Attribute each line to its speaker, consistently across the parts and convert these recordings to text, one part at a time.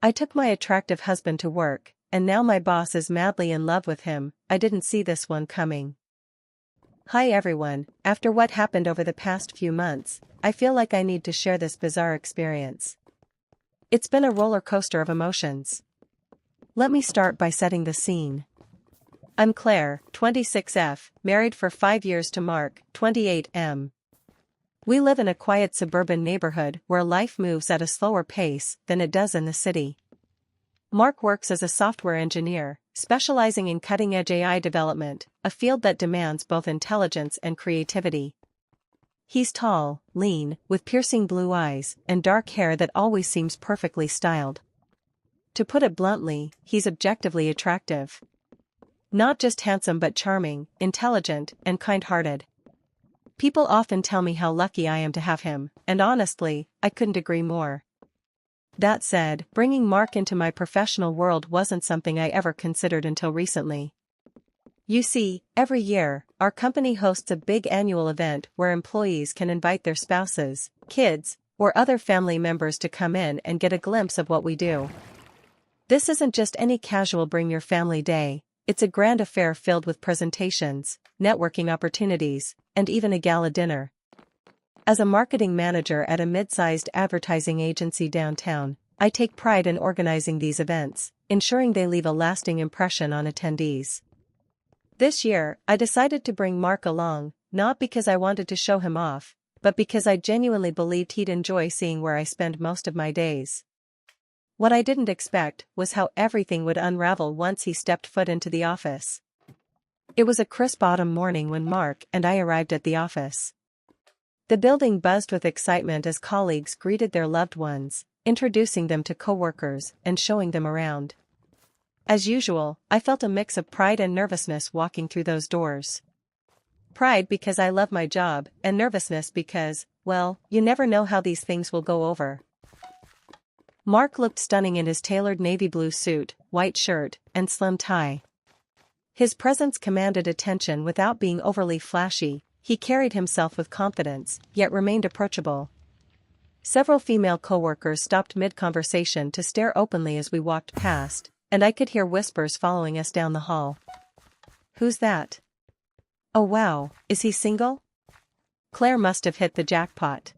Speaker 1: I took my attractive husband to work, and now my boss is madly in love with him. I didn't see this one coming. Hi everyone, after what happened over the past few months, I feel like I need to share this bizarre experience. It's been a roller coaster of emotions. Let me start by setting the scene. I'm Claire, 26F, married for 5 years to Mark, 28M. We live in a quiet suburban neighborhood where life moves at a slower pace than it does in the city. Mark works as a software engineer, specializing in cutting-edge AI development, a field that demands both intelligence and creativity. He's tall, lean, with piercing blue eyes, and dark hair that always seems perfectly styled. To put it bluntly, he's objectively attractive. Not just handsome but charming, intelligent, and kind-hearted. People often tell me how lucky I am to have him, and honestly, I couldn't agree more. That said, bringing Mark into my professional world wasn't something I ever considered until recently. You see, every year, our company hosts a big annual event where employees can invite their spouses, kids, or other family members to come in and get a glimpse of what we do. This isn't just any casual bring your family day, it's a grand affair filled with presentations, networking opportunities, and even a gala dinner. As a marketing manager at a mid-sized advertising agency downtown, I take pride in organizing these events, ensuring they leave a lasting impression on attendees. This year, I decided to bring Mark along, not because I wanted to show him off, but because I genuinely believed he'd enjoy seeing where I spend most of my days. What I didn't expect was how everything would unravel once he stepped foot into the office. It was a crisp autumn morning when Mark and I arrived at the office. The building buzzed with excitement as colleagues greeted their loved ones, introducing them to coworkers and showing them around. As usual, I felt a mix of pride and nervousness walking through those doors. Pride because I love my job, and nervousness because, well, you never know how these things will go over. Mark looked stunning in his tailored navy blue suit, white shirt, and slim tie. His presence commanded attention without being overly flashy. He carried himself with confidence, yet remained approachable. Several female coworkers stopped mid-conversation to stare openly as we walked past, and I could hear whispers following us down the hall. Who's that? Oh wow, is he single? Claire must have hit the jackpot.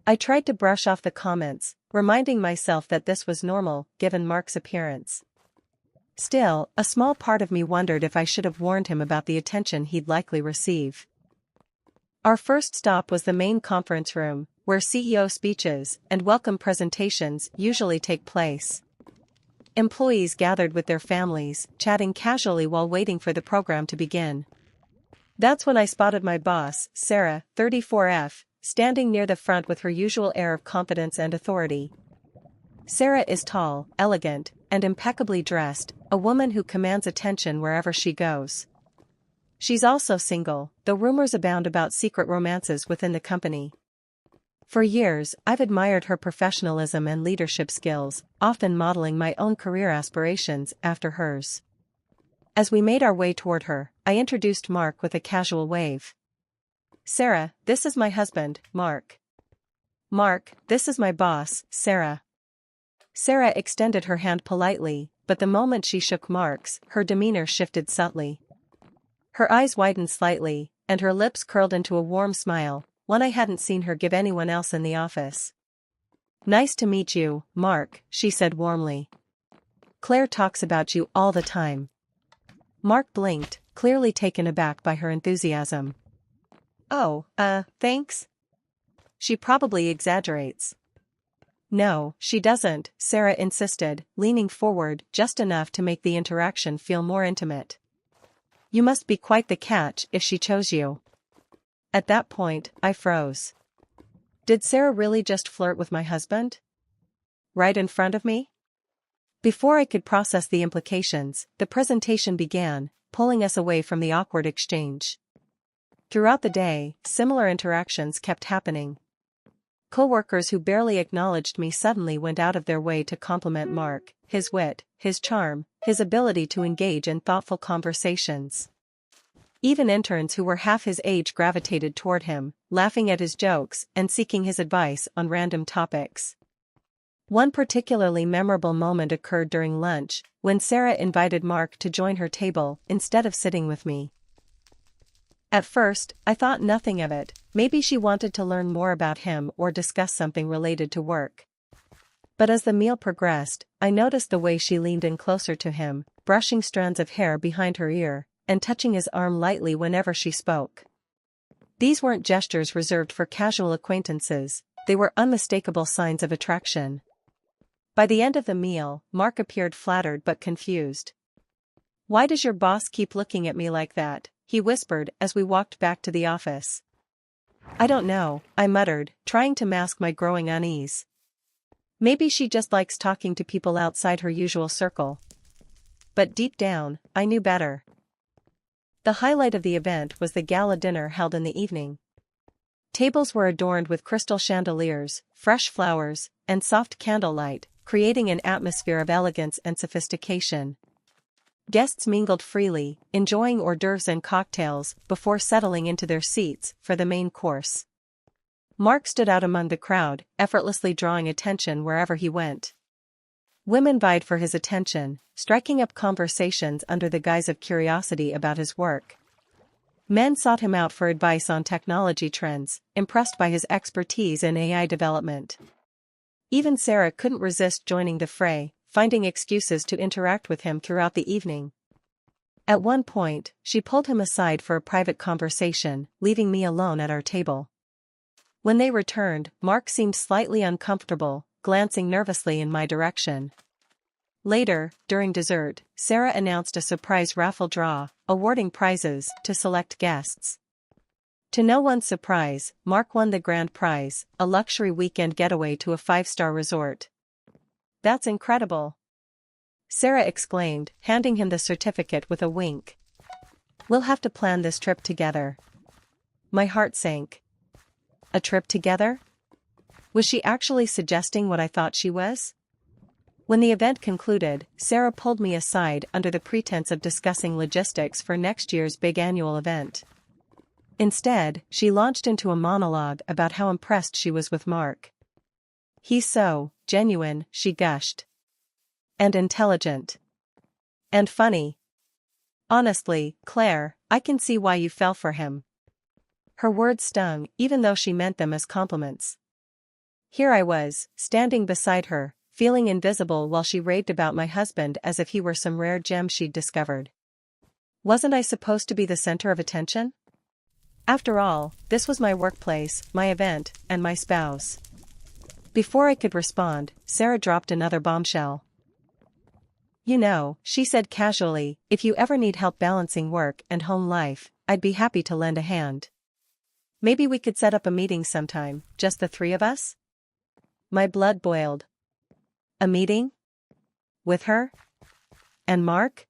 Speaker 1: I tried to brush off the comments, reminding myself that this was normal, given Mark's appearance. Still, a small part of me wondered if I should have warned him about the attention he'd likely receive. Our first stop was the main conference room, where CEO speeches and welcome presentations usually take place. Employees gathered with their families, chatting casually while waiting for the program to begin. That's when I spotted my boss, Sarah, 34F, standing near the front with her usual air of confidence and authority. Sarah is tall, elegant, and impeccably dressed, a woman who commands attention wherever she goes. She's also single, though rumors abound about secret romances within the company. For years, I've admired her professionalism and leadership skills, often modeling my own career aspirations after hers. As we made our way toward her, I introduced Mark with a casual wave. Sarah, this is my husband, Mark. Mark, this is my boss, Sarah. Sarah extended her hand politely, but the moment she shook Mark's, her demeanor shifted subtly. Her eyes widened slightly, and her lips curled into a warm smile, one I hadn't seen her give anyone else in the office. Nice to meet you, Mark, she said warmly. Claire talks about you all the time. Mark blinked, clearly taken aback by her enthusiasm. Oh, thanks? She probably exaggerates. No, she doesn't, Sarah insisted, leaning forward just enough to make the interaction feel more intimate. You must be quite the catch if she chose you. At that point, I froze. Did Sarah really just flirt with my husband? Right in front of me? Before I could process the implications, the presentation began, pulling us away from the awkward exchange. Throughout the day, similar interactions kept happening. Coworkers who barely acknowledged me suddenly went out of their way to compliment Mark, his wit, his charm, his ability to engage in thoughtful conversations. Even interns who were half his age gravitated toward him, laughing at his jokes and seeking his advice on random topics. One particularly memorable moment occurred during lunch, when Sarah invited Mark to join her table instead of sitting with me. At first, I thought nothing of it. Maybe she wanted to learn more about him or discuss something related to work. But as the meal progressed, I noticed the way she leaned in closer to him, brushing strands of hair behind her ear, and touching his arm lightly whenever she spoke. These weren't gestures reserved for casual acquaintances, they were unmistakable signs of attraction. By the end of the meal, Mark appeared flattered but confused. "Why does your boss keep looking at me like that?" he whispered as we walked back to the office. "I don't know," I muttered, trying to mask my growing unease. Maybe she just likes talking to people outside her usual circle. But deep down, I knew better. The highlight of the event was the gala dinner held in the evening. Tables were adorned with crystal chandeliers, fresh flowers, and soft candlelight, creating an atmosphere of elegance and sophistication. Guests mingled freely, enjoying hors d'oeuvres and cocktails before settling into their seats for the main course. Mark stood out among the crowd, effortlessly drawing attention wherever he went. Women vied for his attention, striking up conversations under the guise of curiosity about his work. Men sought him out for advice on technology trends, impressed by his expertise in AI development. Even Sarah couldn't resist joining the fray, finding excuses to interact with him throughout the evening. At one point, she pulled him aside for a private conversation, leaving me alone at our table. When they returned, Mark seemed slightly uncomfortable, glancing nervously in my direction. Later, during dessert, Sarah announced a surprise raffle draw, awarding prizes to select guests. To no one's surprise, Mark won the grand prize, a luxury weekend getaway to a 5-star resort. "That's incredible!" Sarah exclaimed, handing him the certificate with a wink. "We'll have to plan this trip together." My heart sank. A trip together? Was she actually suggesting what I thought she was? When the event concluded, Sarah pulled me aside under the pretense of discussing logistics for next year's big annual event. Instead, she launched into a monologue about how impressed she was with Mark. "He's so genuine," she gushed. "And intelligent. And funny. Honestly, Claire, I can see why you fell for him." Her words stung, even though she meant them as compliments. Here I was, standing beside her, feeling invisible while she raved about my husband as if he were some rare gem she'd discovered. Wasn't I supposed to be the center of attention? After all, this was my workplace, my event, and my spouse. Before I could respond, Sarah dropped another bombshell. "You know," she said casually, "if you ever need help balancing work and home life, I'd be happy to lend a hand. Maybe we could set up a meeting sometime, just the three of us?" My blood boiled. A meeting? With her? And Mark?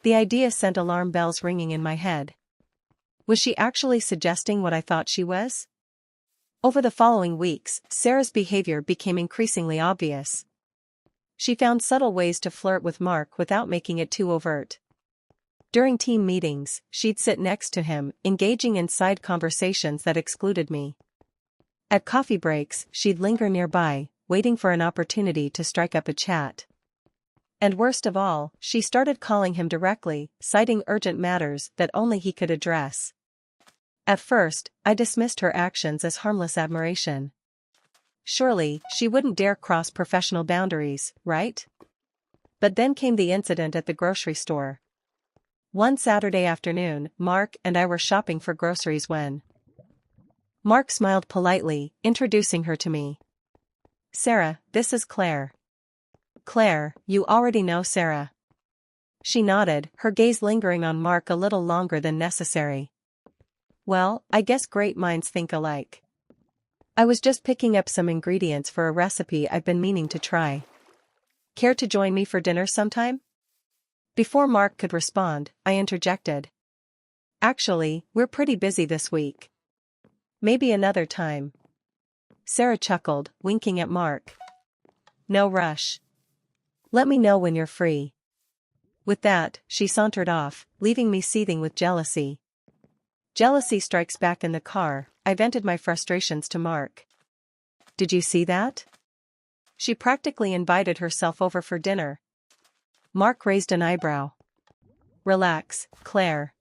Speaker 1: The idea sent alarm bells ringing in my head. Was she actually suggesting what I thought she was? Over the following weeks, Sarah's behavior became increasingly obvious. She found subtle ways to flirt with Mark without making it too overt. During team meetings, she'd sit next to him, engaging in side conversations that excluded me. At coffee breaks, she'd linger nearby, waiting for an opportunity to strike up a chat. And worst of all, she started calling him directly, citing urgent matters that only he could address. At first, I dismissed her actions as harmless admiration. Surely, she wouldn't dare cross professional boundaries, right? But then came the incident at the grocery store. One Saturday afternoon, Mark and I were shopping for groceries when Mark smiled politely, introducing her to me. "Sarah, this is Claire." "Claire, you already know Sarah." She nodded, her gaze lingering on Mark a little longer than necessary. "Well, I guess great minds think alike. I was just picking up some ingredients for a recipe I've been meaning to try. Care to join me for dinner sometime?" Before Mark could respond, I interjected. "Actually, we're pretty busy this week. Maybe another time." Sarah chuckled, winking at Mark. "No rush. Let me know when you're free." With that, she sauntered off, leaving me seething with jealousy. Jealousy strikes back in the car. I vented my frustrations to Mark. "Did you see that? She practically invited herself over for dinner. Mark raised an eyebrow. Relax, Claire.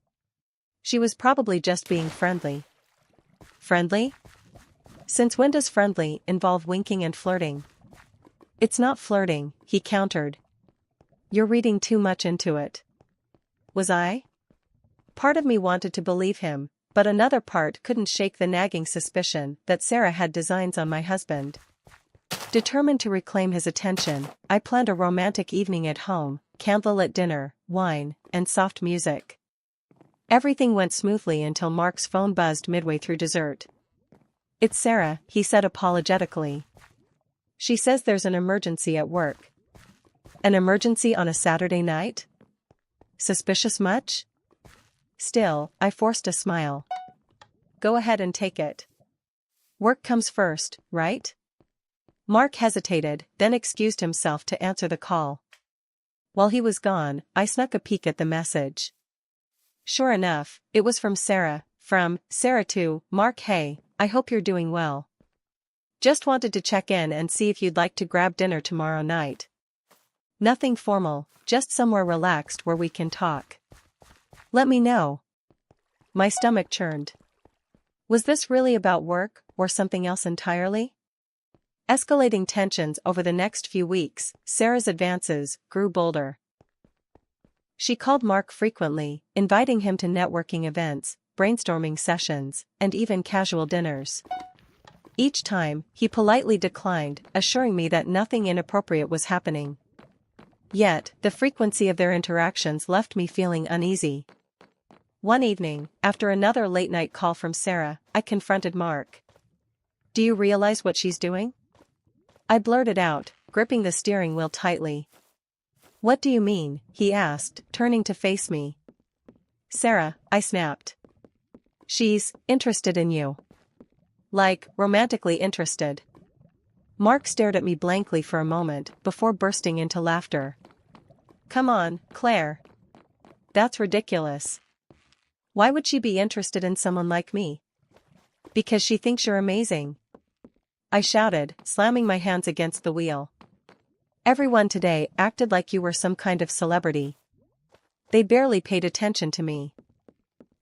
Speaker 1: She was probably just being friendly. Friendly? Since when does friendly involve winking and flirting? It's not flirting, he countered. You're reading too much into it. Was I? Part of me wanted to believe him, but another part couldn't shake the nagging suspicion that Sarah had designs on my husband. Determined to reclaim his attention, I planned a romantic evening at home, candlelit dinner, wine, and soft music. Everything went smoothly until Mark's phone buzzed midway through dessert. It's Sarah, he said apologetically. She says there's an emergency at work. An emergency on a Saturday night? Suspicious much? Still, I forced a smile. Go ahead and take it. Work comes first, right? Mark hesitated, then excused himself to answer the call. While he was gone, I snuck a peek at the message. Sure enough, it was from Sarah, to Mark. Hey, I hope you're doing well. Just wanted to check in and see if you'd like to grab dinner tomorrow night. Nothing formal, just somewhere relaxed where we can talk. Let me know. My stomach churned. Was this really about work, or something else entirely? Escalating tensions over the next few weeks, Sarah's advances grew bolder. She called Mark frequently, inviting him to networking events, brainstorming sessions, and even casual dinners. Each time, he politely declined, assuring me that nothing inappropriate was happening. Yet, the frequency of their interactions left me feeling uneasy. One evening, after another late-night call from Sarah, I confronted Mark. Do you realize what she's doing? I blurted out, gripping the steering wheel tightly. What do you mean? He asked, turning to face me. Sarah, I snapped. She's interested in you. Like, romantically interested. Mark stared at me blankly for a moment before bursting into laughter. Come on, Claire. That's ridiculous. Why would she be interested in someone like me? Because she thinks you're amazing. I shouted, slamming my hands against the wheel. Everyone today acted like you were some kind of celebrity. They barely paid attention to me.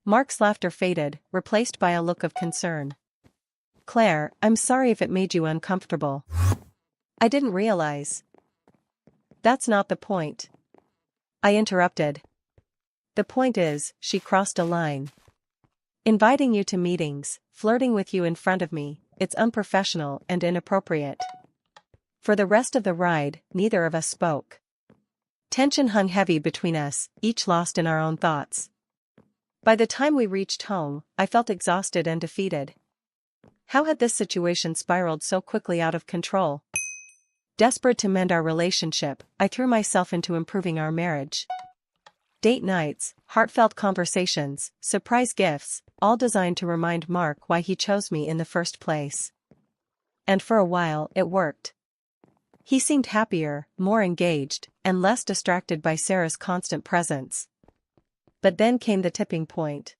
Speaker 1: Mark's laughter faded, replaced by a look of concern. Claire, I'm sorry if it made you uncomfortable. I didn't realize. That's not the point. I interrupted. The point is, she crossed a line. Inviting you to meetings, flirting with you in front of me, it's unprofessional and inappropriate. For the rest of the ride, neither of us spoke. Tension hung heavy between us, each lost in our own thoughts. By the time we reached home, I felt exhausted and defeated. How had this situation spiraled so quickly out of control? Desperate to mend our relationship, I threw myself into improving our marriage. Date nights, heartfelt conversations, surprise gifts, all designed to remind Mark why he chose me in the first place. And for a while, it worked. He seemed happier, more engaged, and less distracted by Sarah's constant presence. But then came the tipping point.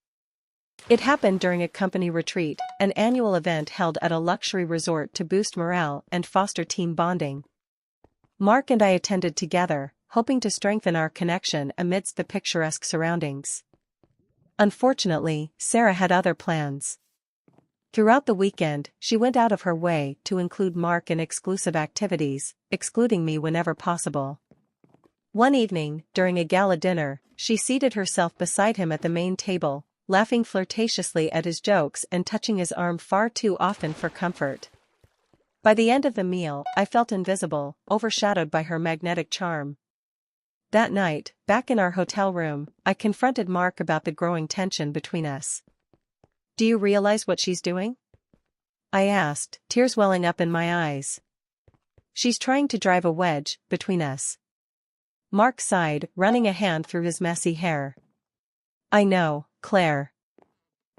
Speaker 1: It happened during a company retreat, an annual event held at a luxury resort to boost morale and foster team bonding. Mark and I attended together, hoping to strengthen our connection amidst the picturesque surroundings. Unfortunately, Sarah had other plans. Throughout the weekend, she went out of her way to include Mark in exclusive activities, excluding me whenever possible. One evening, during a gala dinner, she seated herself beside him at the main table, laughing flirtatiously at his jokes and touching his arm far too often for comfort. By the end of the meal, I felt invisible, overshadowed by her magnetic charm. That night, back in our hotel room, I confronted Mark about the growing tension between us. Do you realize what she's doing? I asked, tears welling up in my eyes. She's trying to drive a wedge between us. Mark sighed, running a hand through his messy hair. I know, Claire.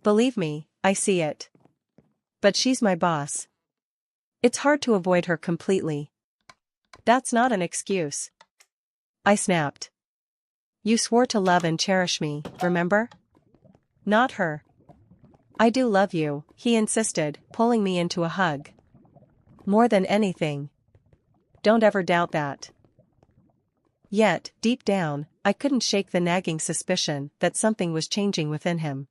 Speaker 1: Believe me, I see it. But she's my boss. It's hard to avoid her completely. That's not an excuse. I snapped. You swore to love and cherish me, remember? Not her. I do love you, he insisted, pulling me into a hug. More than anything. Don't ever doubt that. Yet, deep down, I couldn't shake the nagging suspicion that something was changing within him.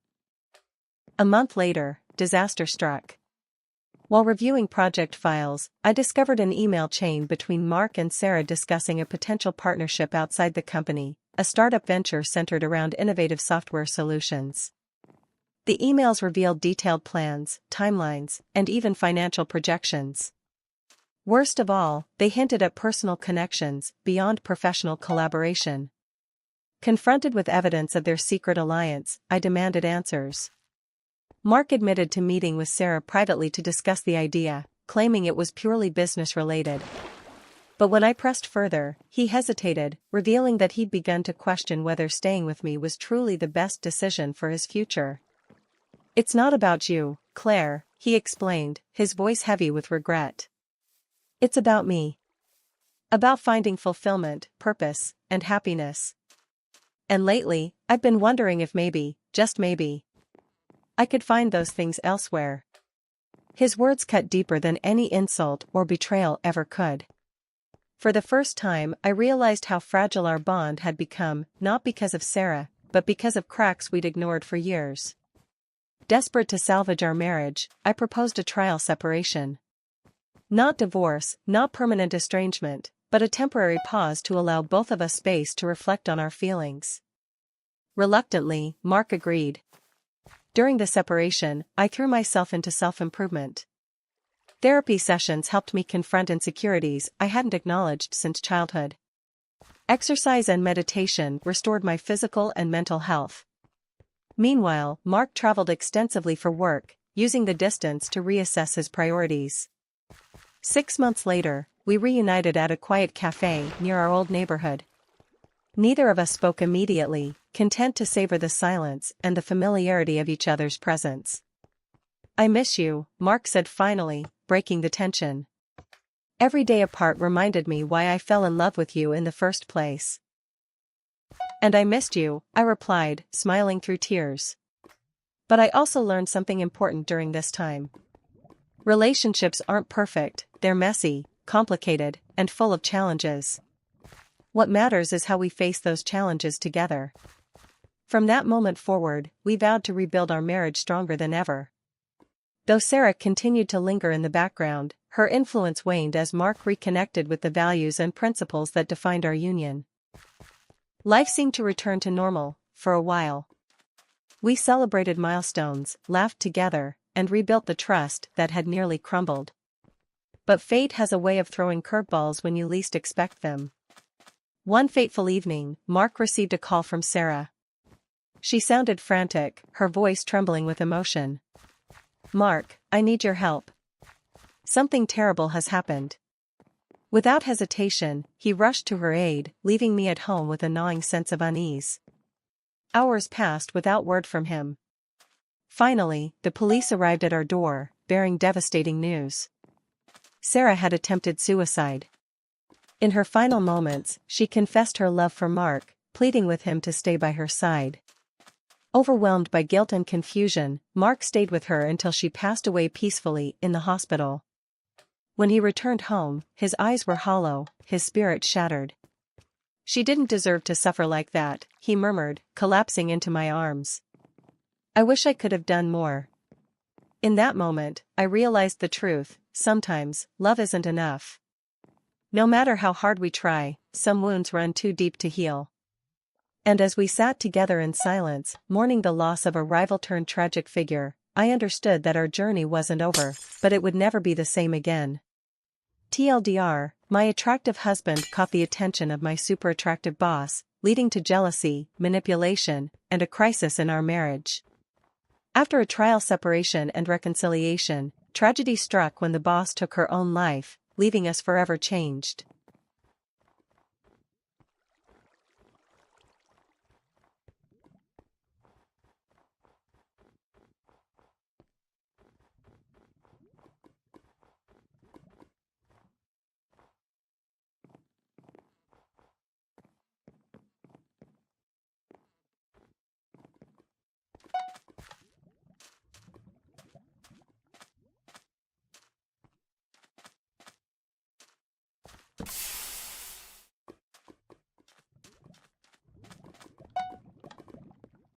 Speaker 1: A month later, disaster struck. While reviewing project files, I discovered an email chain between Mark and Sarah discussing a potential partnership outside the company, a startup venture centered around innovative software solutions. The emails revealed detailed plans, timelines, and even financial projections. Worst of all, they hinted at personal connections beyond professional collaboration. Confronted with evidence of their secret alliance, I demanded answers. Mark admitted to meeting with Sarah privately to discuss the idea, claiming it was purely business-related. But when I pressed further, he hesitated, revealing that he'd begun to question whether staying with me was truly the best decision for his future. "It's not about you, Claire," he explained, his voice heavy with regret. "It's about me. About finding fulfillment, purpose, and happiness. And lately, I've been wondering if maybe, just maybe, I could find those things elsewhere." His words cut deeper than any insult or betrayal ever could. For the first time, I realized how fragile our bond had become, not because of Sarah, but because of cracks we'd ignored for years. Desperate to salvage our marriage, I proposed a trial separation. Not divorce, not permanent estrangement, but a temporary pause to allow both of us space to reflect on our feelings. Reluctantly, Mark agreed. During the separation, I threw myself into self-improvement. Therapy sessions helped me confront insecurities I hadn't acknowledged since childhood. Exercise and meditation restored my physical and mental health. Meanwhile, Mark traveled extensively for work, using the distance to reassess his priorities. 6 months later, we reunited at a quiet cafe near our old neighborhood. Neither of us spoke immediately, content to savor the silence and the familiarity of each other's presence. "I miss you," Mark said finally, breaking the tension. "Every day apart reminded me why I fell in love with you in the first place." "And I missed you," I replied, smiling through tears. "But I also learned something important during this time. Relationships aren't perfect, they're messy, complicated, and full of challenges. What matters is how we face those challenges together." From that moment forward, we vowed to rebuild our marriage stronger than ever. Though Sarah continued to linger in the background, her influence waned as Mark reconnected with the values and principles that defined our union. Life seemed to return to normal, for a while. We celebrated milestones, laughed together, and rebuilt the trust that had nearly crumbled. But fate has a way of throwing curveballs when you least expect them. One fateful evening, Mark received a call from Sarah. She sounded frantic, her voice trembling with emotion. "Mark, I need your help. Something terrible has happened." Without hesitation, he rushed to her aid, leaving me at home with a gnawing sense of unease. Hours passed without word from him. Finally, the police arrived at our door, bearing devastating news. Sarah had attempted suicide. In her final moments, she confessed her love for Mark, pleading with him to stay by her side. Overwhelmed by guilt and confusion, Mark stayed with her until she passed away peacefully in the hospital. When he returned home, his eyes were hollow, his spirit shattered. "She didn't deserve to suffer like that," he murmured, collapsing into my arms. "I wish I could have done more." In that moment, I realized the truth: sometimes, love isn't enough. No matter how hard we try, some wounds run too deep to heal. And as we sat together in silence, mourning the loss of a rival-turned-tragic figure, I understood that our journey wasn't over, but it would never be the same again. TLDR, my attractive husband caught the attention of my super-attractive boss, leading to jealousy, manipulation, and a crisis in our marriage. After a trial separation and reconciliation, tragedy struck when the boss took her own life, leaving us forever changed.